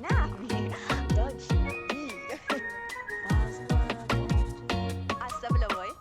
Nami. Dodge. Hasta boy.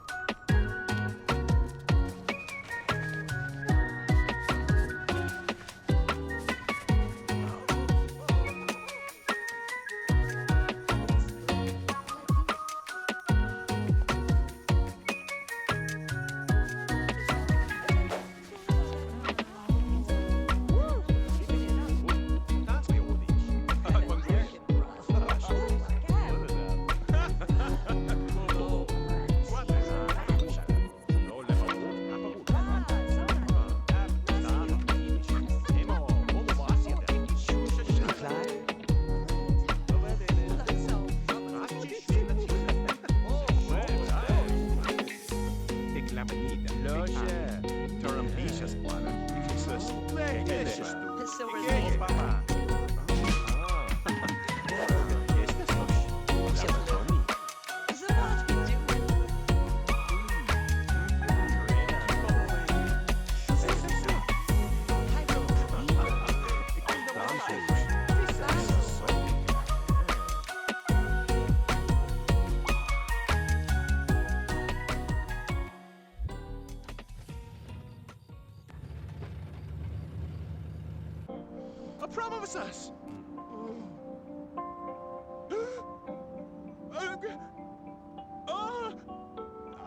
Us.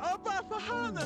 Abba Fahana.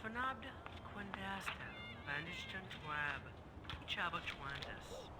Fanabda Quandasta, Banishtan Twab, Chaba Twandas.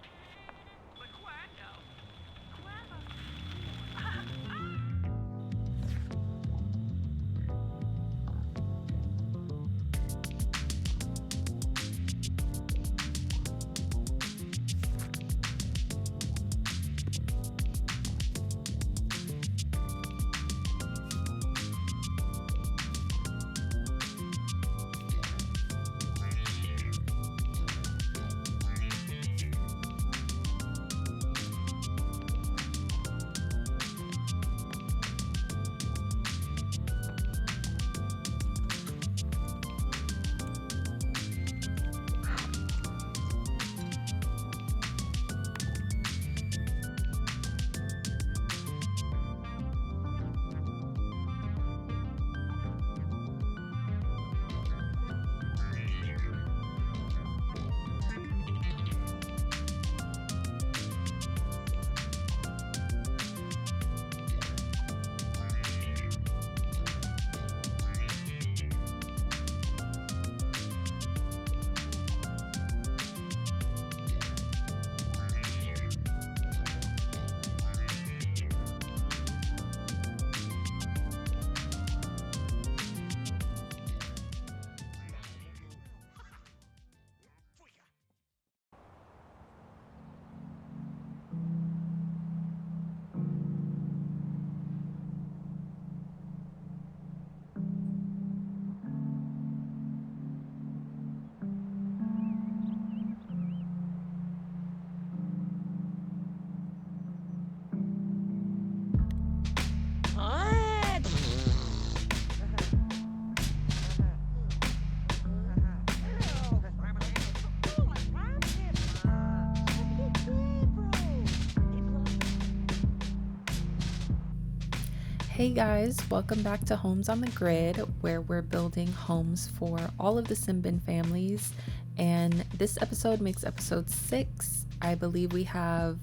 Hey guys, welcome back to Homes on the Grid, where we're building homes for all of the Simbin families. And this episode makes episode 6. I believe we have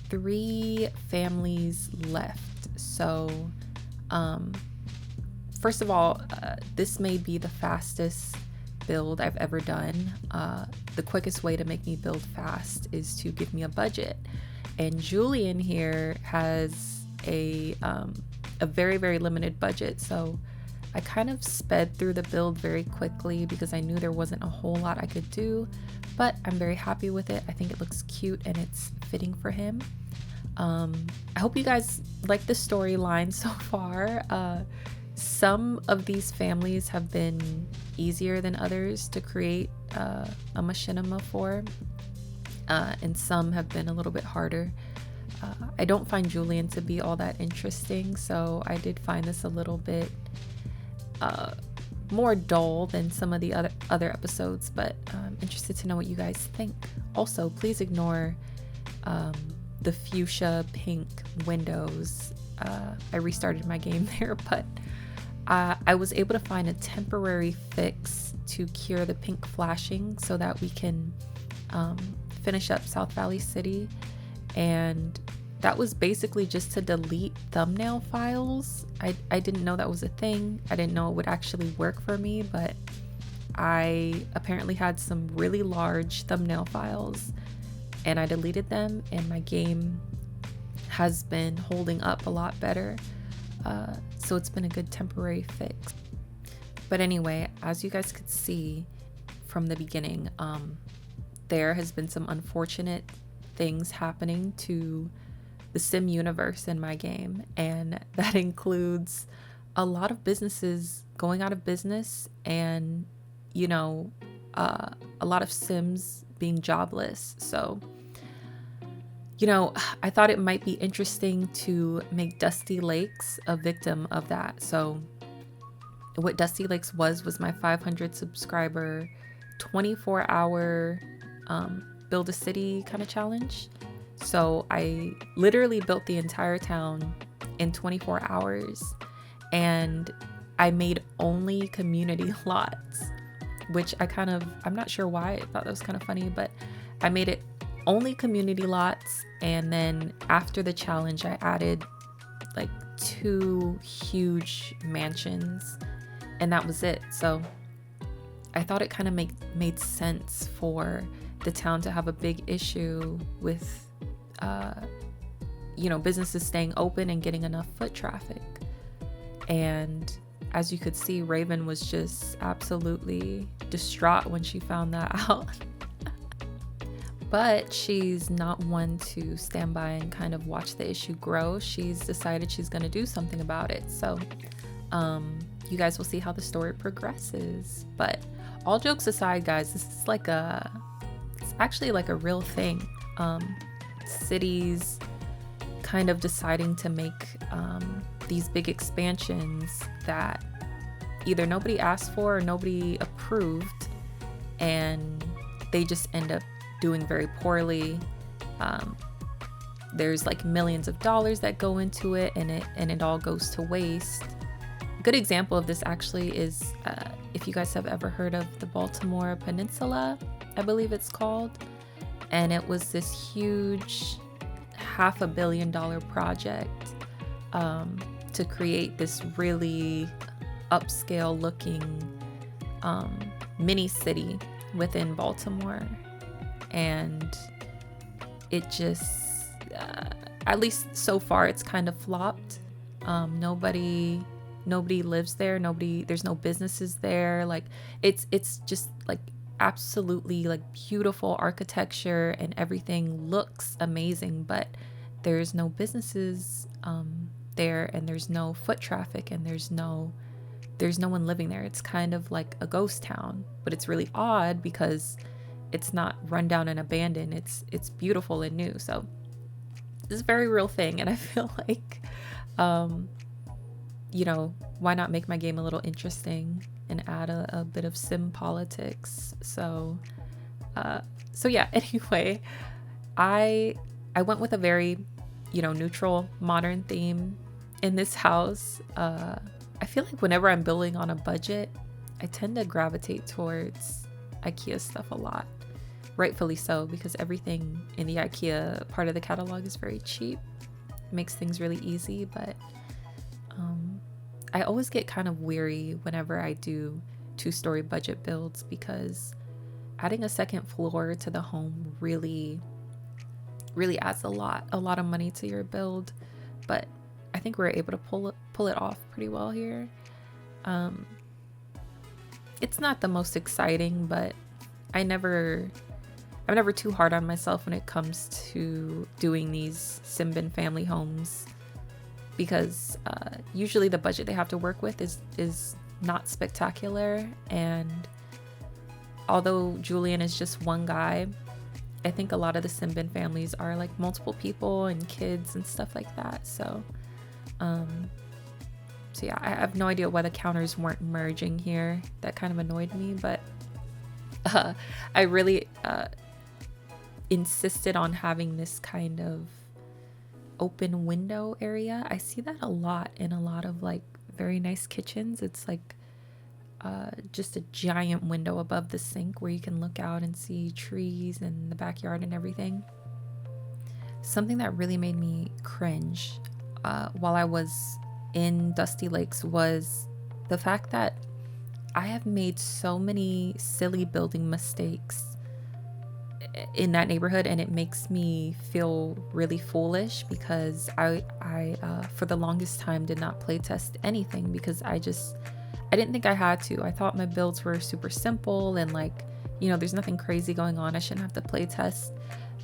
3 families left. So, first of all, this may be the fastest build I've ever done. The quickest way to make me build fast is to give me a budget. And Julien here has a very, very limited budget. So I kind of sped through the build very quickly because I knew there wasn't a whole lot I could do, but I'm very happy with it. I think it looks cute and it's fitting for him. I hope you guys like the storyline so far. Some of these families have been easier than others to create a machinima for, and some have been a little bit harder. I don't find Julien to be all that interesting, so I did find this a little bit more dull than some of the other episodes, but I'm interested to know what you guys think. Also, please ignore the fuchsia pink windows. I restarted my game there, but I was able to find a temporary fix to cure the pink flashing so that we can finish up South Valley City. And that was basically just to delete thumbnail files. I didn't know that was a thing. I didn't know it would actually work for me, but I apparently had some really large thumbnail files and I deleted them, and my game has been holding up a lot better. So it's been a good temporary fix. But anyway, as you guys could see from the beginning, there has been some unfortunate things happening to the sim universe in my game, and that includes a lot of businesses going out of business and a lot of sims being jobless. So I thought it might be interesting to make Dusty Lakes a victim of that. So what Dusty Lakes was my 500 subscriber 24-hour build a city kind of challenge. So I literally built the entire town in 24 hours, and I made only community lots, which I'm not sure why. I thought that was kind of funny, but I made it only community lots. And then after the challenge, I added like 2 huge mansions, and that was it. So I thought it kind of made sense for the town to have a big issue with businesses staying open and getting enough foot traffic. And as you could see, Ravyn was just absolutely distraught when she found that out. But she's not one to stand by and kind of watch the issue grow. She's decided she's going to do something about it. So you guys will see how the story progresses. But all jokes aside, guys, this is it's actually like a real thing. Cities kind of deciding to make these big expansions that either nobody asked for or nobody approved, and they just end up doing very poorly. There's like millions of dollars that go into it, and it all goes to waste. A good example of this actually is if you guys have ever heard of the Baltimore Peninsula, I believe it's called. And it was this huge $500 million project to create this really upscale looking mini city within Baltimore. And it just, at least so far, it's kind of flopped. Nobody lives there. There's no businesses there. Like it's just like absolutely like beautiful architecture and everything looks amazing, but there's no businesses there, and there's no foot traffic, and there's no one living there. It's kind of like a ghost town, but it's really odd because it's not run down and abandoned. It's beautiful and new. So this is a very real thing, and I feel like why not make my game a little interesting and add a bit of sim politics. So yeah, anyway, I went with a very neutral modern theme. in this house, I feel like whenever I'm building on a budget, I tend to gravitate towards IKEA stuff a lot. Rightfully so, because everything in the IKEA part of the catalog is very cheap. It makes things really easy, but I always get kind of weary whenever I do 2-story budget builds, because adding a second floor to the home really adds a lot of money to your build. But I think we're able to pull it off pretty well here. It's not the most exciting, but I'm never too hard on myself when it comes to doing these Simbin family homes, because usually the budget they have to work with is not spectacular. And although Julien is just one guy, I think a lot of the Simbin families are like multiple people and kids and stuff like that. So yeah, I have no idea why the counters weren't merging here. That kind of annoyed me, but I really insisted on having this kind of open window area. I see that a lot in a lot of like very nice kitchens. It's like just a giant window above the sink where you can look out and see trees and the backyard and everything. Something that really made me cringe while I was in Dusty Lakes was the fact that I have made so many silly building mistakes in that neighborhood, and it makes me feel really foolish, because I for the longest time did not play test anything, because I didn't think I had to. I thought my builds were super simple and like, you know, there's nothing crazy going on. I shouldn't have to play test.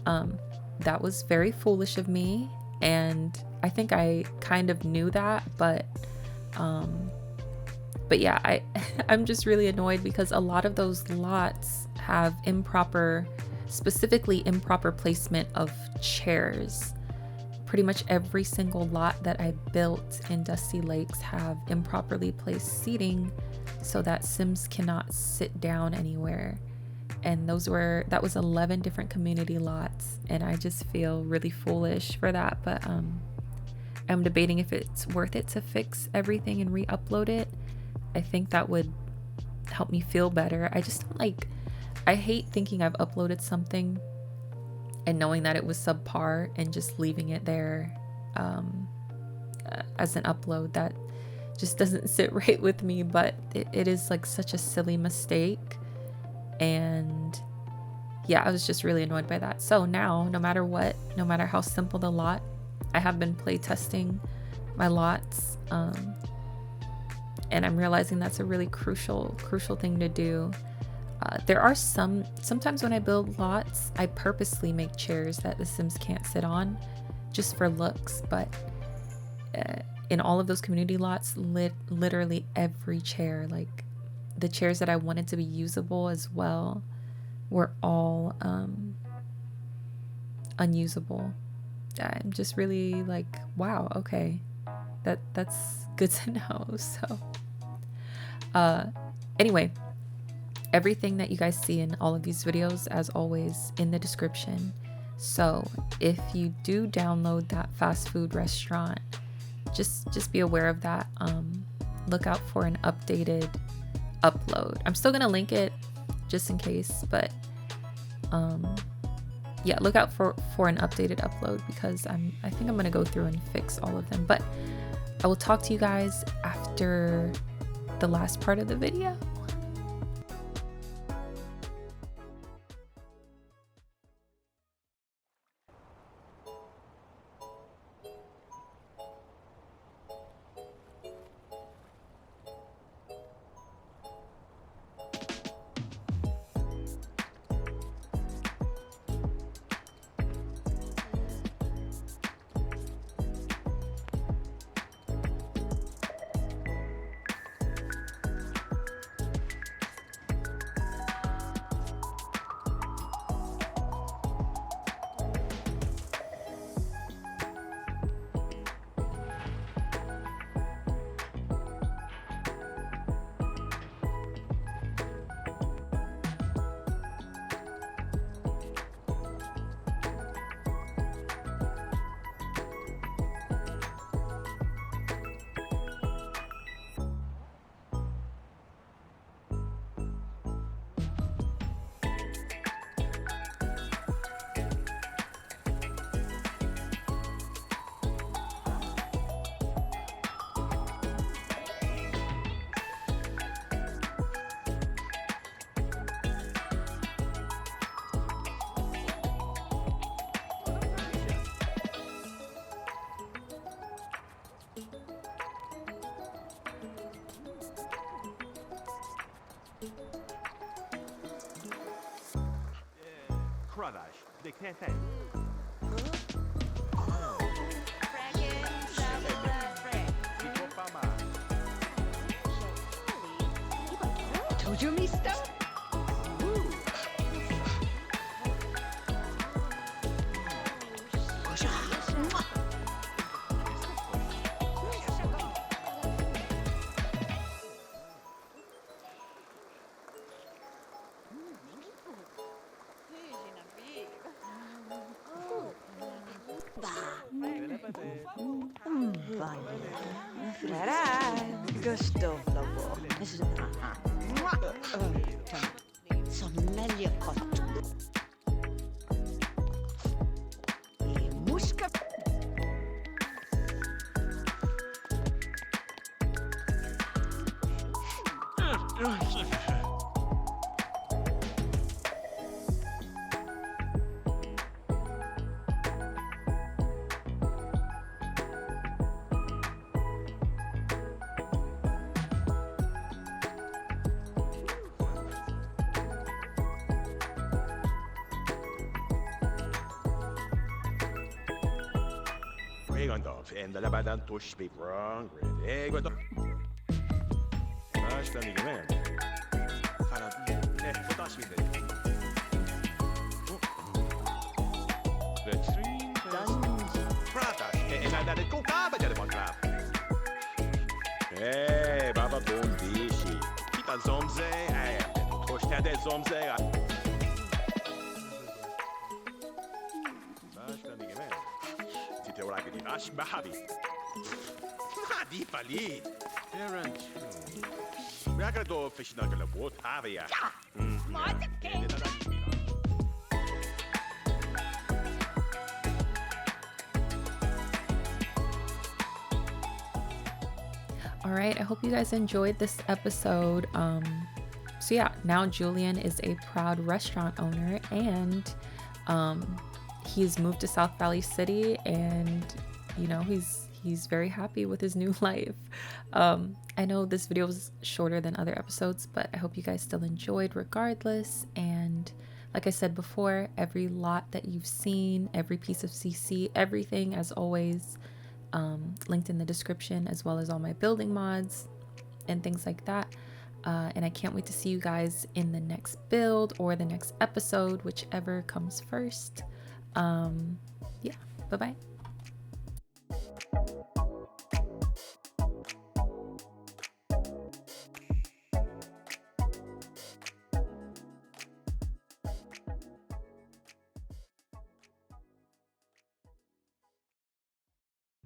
That was very foolish of me, and I think I kind of knew that, but yeah, I'm just really annoyed because a lot of those lots have specifically improper placement of chairs. Pretty much every single lot that I built in Dusty Lakes have improperly placed seating so that Sims cannot sit down anywhere. And that was 11 different community lots, and I just feel really foolish for that. But I'm debating if it's worth it to fix everything and re-upload it. I think that would help me feel better. I hate thinking I've uploaded something and knowing that it was subpar and just leaving it there as an upload. That just doesn't sit right with me, but it is like such a silly mistake. And yeah, I was just really annoyed by that. So now, no matter what, no matter how simple the lot, I have been play testing my lots, and I'm realizing that's a really crucial thing to do. There are sometimes when I build lots, I purposely make chairs that the Sims can't sit on just for looks, but in all of those community lots, literally every chair, like the chairs that I wanted to be usable as well, were all unusable. I'm just really like, wow, okay, that's good to know. So anyway, everything that you guys see in all of these videos, as always, in the description. So if you do download that fast food restaurant, just be aware of that. Look out for an updated upload. I'm still gonna link it just in case, but yeah, look out for an updated upload, because I think I'm gonna go through and fix all of them. But I will talk to you guys after the last part of the video. they can't think. Told you, mister. Gusto lavo. Sommelier cotto. E musca. En de labadan tush be wrong. Ego do. Basta ni gamen. Farab. Potash mi de. The tree. Pratas. En la de kokaba de bontrap. Baba bom bishi. Kita zomze. Tush de zomze. Basta ni gamen. Ash Bahabi. Nadi Fali. Parent. We are going to do fish nugget of wood. Avia. All right, I hope you guys enjoyed this episode. So yeah, now Julien is a proud restaurant owner, and he's moved to South Valley City, and you know, he's very happy with his new life. I know this video was shorter than other episodes, but I hope you guys still enjoyed regardless. And like I said before, every lot that you've seen, every piece of CC, everything as always, linked in the description, as well as all my building mods and things like that. And I can't wait to see you guys in the next build or the next episode, whichever comes first. Yeah, bye-bye.